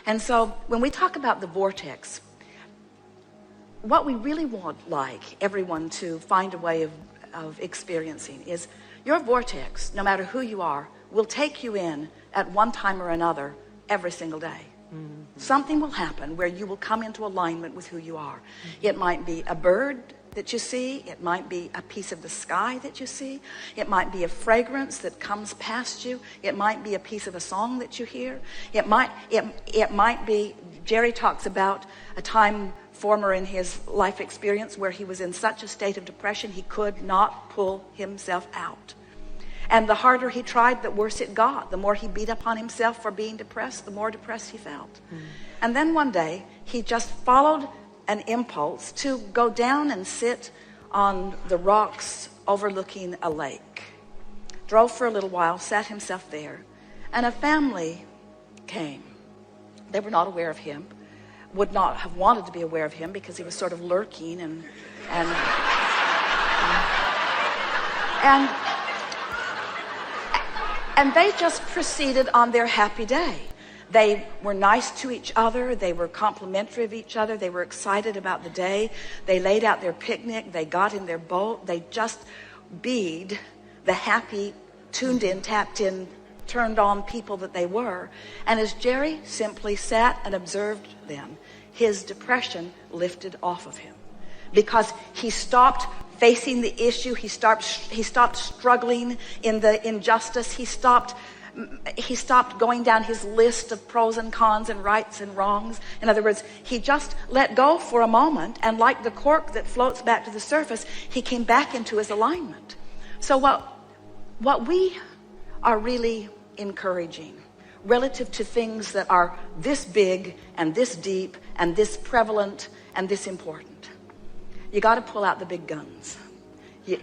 And so when we talk about the vortex, what we really want, like everyone, to find a way of experiencing is your vortex, no matter who you are, will take you in at one time or another every single day. Something will happen where you will come into alignment with who you are. It might be a bird that you see. It might be a piece of the sky that you see. It might be a fragrance that comes past you. It might be a piece of a song that you hear. It might be, Jerry talks about a time former in his life experience where he was in such a state of depression he could not pull himself out. And the harder he tried, the worse it got. The more he beat up on himself for being depressed, the more depressed he felt. And then one day, he just followed an impulse to go down and sit on the rocks overlooking a lake. Drove for a little while, sat himself there, and a family came. They were not aware of him, would not have wanted to be aware of him because he was sort of lurking and they just proceeded on their happy day. They were nice to each other. They were complimentary of each other. They were excited about the day. They laid out their picnic. They got in their boat. They just beed the happy, tuned in, tapped in, turned on people that they were. And as Jerry simply sat and observed them, his depression lifted off of him because he stopped facing the issue. He stopped struggling in the injustice. He stopped going down his list of pros and cons and rights and wrongs. In other words, he just let go for a moment, and like the cork that floats back to the surface, he came back into his alignment. So what we are really encouraging relative to things that are this big and this deep and this prevalent and this important, you got to pull out the big guns. You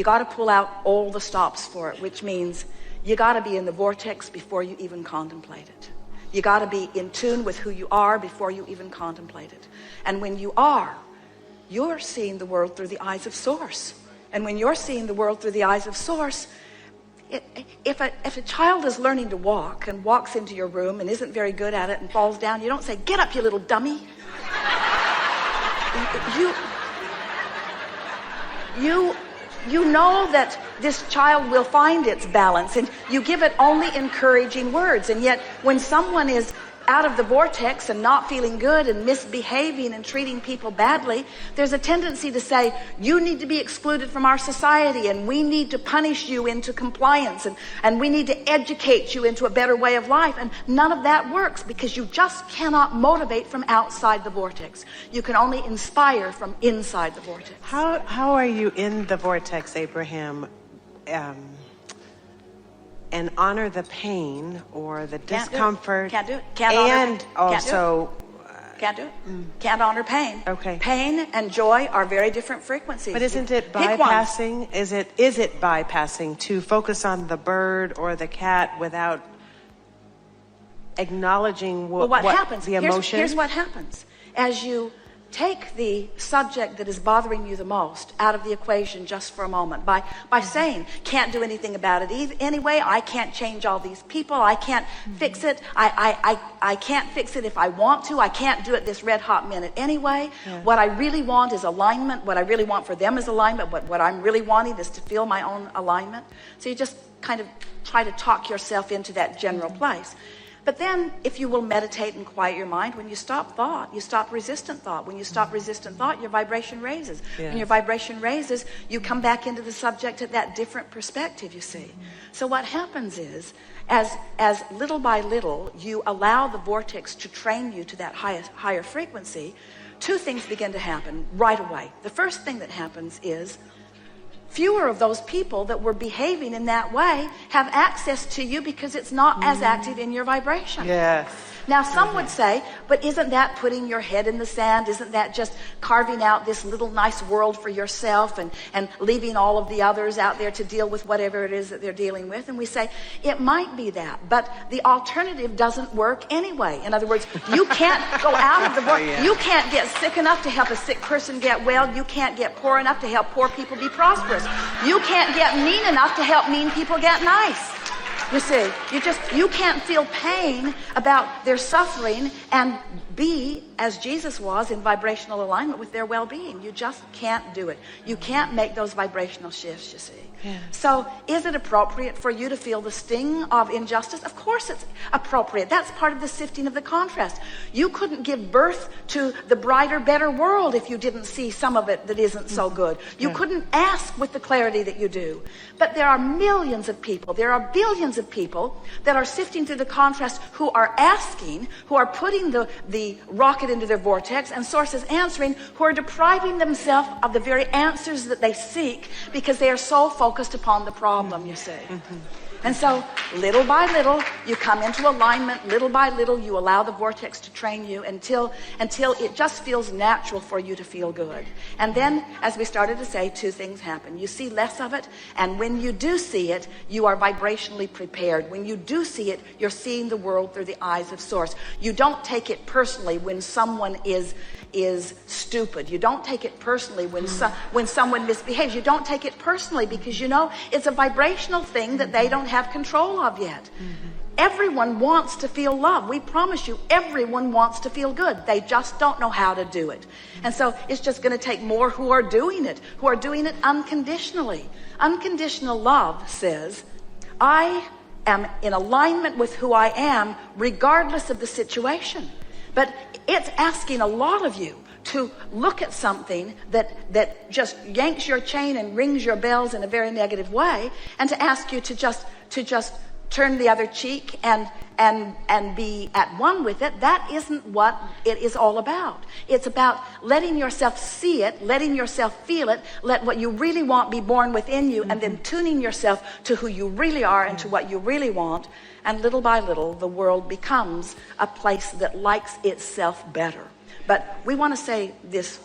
got to pull out all the stops for it, which means you got to be in the vortex before you even contemplate it. You got to be in tune with who you are before you even contemplate it. And when you are, you're seeing the world through the eyes of Source. And when you're seeing the world through the eyes of Source, if a child is learning to walk and walks into your room and isn't very good at it and falls down, you don't say, "Get up, you little dummy." You know that this child will find its balance, and you give it only encouraging words. And yet when someone is out of the vortex and not feeling good and misbehaving and treating people badly, there's a tendency to say, "You need to be excluded from our society, and we need to punish you into compliance, and we need to educate you into a better way of life." And none of that works, because you just cannot motivate from outside the vortex. You can only inspire from inside the vortex. How are you in the vortex, Abraham, and honor the pain or the discomfort? Can't do it. Can't honor it. Also can't do it. Can't honor pain. Okay. Pain and joy are very different frequencies. But isn't it bypassing? Is it bypassing to focus on the bird or the cat without acknowledging what happens? The emotion. Here's what happens as you take the subject that is bothering you the most out of the equation just for a moment by saying, "Can't do anything about it anyway. I can't change all these people. I can't fix it. I can't fix it if I want to. I can't do it this red hot minute anyway. Yeah. What I really want is alignment. What I really want for them is alignment. But what I'm really wanting is to feel my own alignment." So you just kind of try to talk yourself into that general place. But then, if you will meditate and quiet your mind, when you stop thought, you stop resistant thought. When you stop resistant thought, your vibration raises. Yes. When your vibration raises, you come back into the subject at that different perspective, you see. So what happens is, as little by little, you allow the vortex to train you to that higher frequency, two things begin to happen right away. The first thing that happens is, fewer of those people that were behaving in that way have access to you because it's not as active in your vibration. Yes. Now, some would say, but isn't that putting your head in the sand? Isn't that just carving out this little nice world for yourself and leaving all of the others out there to deal with whatever it is that they're dealing with? And we say, it might be that, but the alternative doesn't work anyway. In other words, you can't go out of the world. Yeah. You can't get sick enough to help a sick person get well. You can't get poor enough to help poor people be prosperous. You can't get mean enough to help mean people get nice. You see, you can't feel pain about their suffering and be, as Jesus was, in vibrational alignment with their well-being. You just can't do it. You can't make those vibrational shifts, you see. Yeah. So is it appropriate for you to feel the sting of injustice? Of course it's appropriate. That's part of the sifting of the contrast. You couldn't give birth to the brighter, better world if you didn't see some of it that isn't so good. You couldn't ask with the clarity that you do. But there are millions of people, there are billions of people that are sifting through the contrast, who are asking, who are putting the rocket into their vortex, and Source is answering, who are depriving themselves of the very answers that they seek because they are so focused upon the problem, you see. And so little by little you come into alignment. Little by little you allow the vortex to train you until it just feels natural for you to feel good. And then, as we started to say, two things happen. You see less of it, and when you do see it, you are vibrationally prepared. When you do see it, you're seeing the world through the eyes of Source. You don't take it personally when someone is stupid. You don't take it personally when someone misbehaves. You don't take it personally because you know it's a vibrational thing that they don't have control of yet. Everyone wants to feel love. We promise you, everyone wants to feel good. They just don't know how to do it. And so it's just going to take more who are doing it unconditionally. Unconditional love says, I am in alignment with who I am regardless of the situation. But it's asking a lot of you to look at something that just yanks your chain and rings your bells in a very negative way, and to ask you to just turn the other cheek and be at one with it. That isn't what it is all about. It's about letting yourself see it, letting yourself feel it, let what you really want be born within you, and then tuning yourself to who you really are and to what you really want. And little by little, the world becomes a place that likes itself better. But we want to say this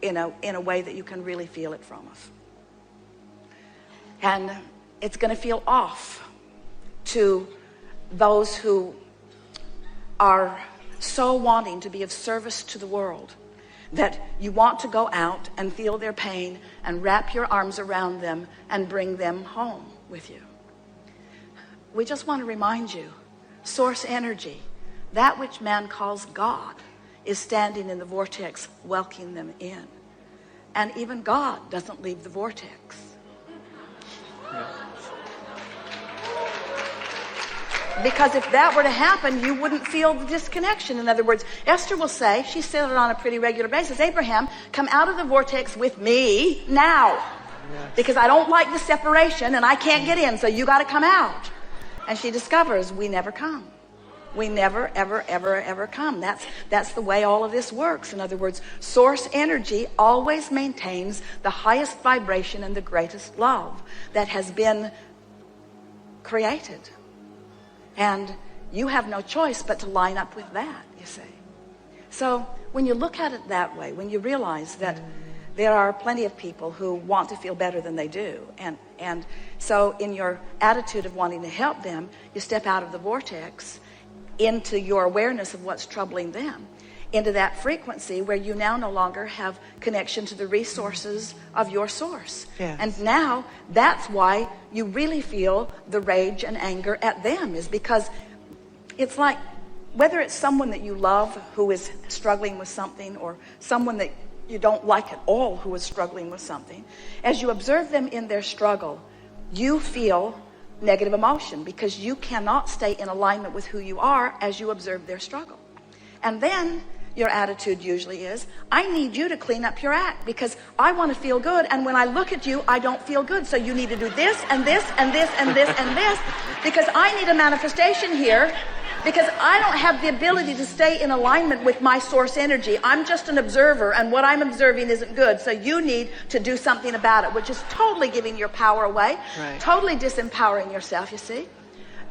in a way that you can really feel it from us. And it's going to feel off to those who are so wanting to be of service to the world that you want to go out and feel their pain and wrap your arms around them and bring them home with you. We just want to remind you, Source energy, that which man calls God, is standing in the vortex welcoming them in. And even God doesn't leave the vortex. Because if that were to happen, you wouldn't feel the disconnection. In other words, Esther will say, she said it on a pretty regular basis, Abraham, come out of the vortex with me now. Yes. Because I don't like the separation and I can't get in, so you got to come out. And she discovers we never come. We never, ever, ever, ever come. That's the way all of this works. In other words, Source energy always maintains the highest vibration and the greatest love that has been created. And you have no choice but to line up with that, you see. So when you look at it that way, when you realize that there are plenty of people who want to feel better than they do, and so in your attitude of wanting to help them, you step out of the vortex into your awareness of what's troubling them, into that frequency where you now no longer have connection to the resources of your Source. Yes. And now that's why you really feel the rage and anger at them, is because it's like, whether it's someone that you love who is struggling with something, or someone that you don't like at all who is struggling with something, as you observe them in their struggle, you feel negative emotion because you cannot stay in alignment with who you are as you observe their struggle. And then your attitude usually is, I need you to clean up your act because I want to feel good, and when I look at you I don't feel good, so you need to do this and this and this and this and this because I need a manifestation here, because I don't have the ability to stay in alignment with my Source energy. I'm just an observer, and what I'm observing isn't good, so you need to do something about it, which is totally giving your power away, right. Totally disempowering yourself, you see.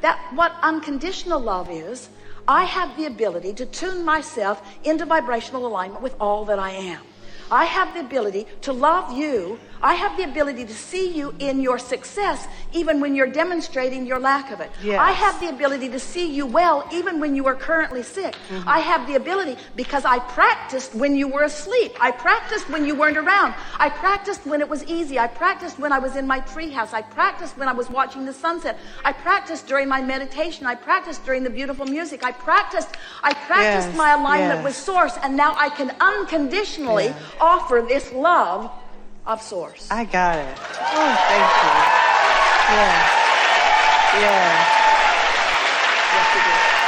That what unconditional love is, I have the ability to tune myself into vibrational alignment with all that I am. I have the ability to love you. I have the ability to see you in your success, even when you're demonstrating your lack of it. Yes. I have the ability to see you well, even when you are currently sick. I have the ability because I practiced when you were asleep. I practiced when you weren't around. I practiced when it was easy. I practiced when I was in my treehouse. I practiced when I was watching the sunset. I practiced during my meditation. I practiced during the beautiful music. I practiced Yes. my alignment Yes. with Source, and now I can unconditionally offer this love of Source. I got it. Oh, thank you. Yeah. Yeah. Yes, you do.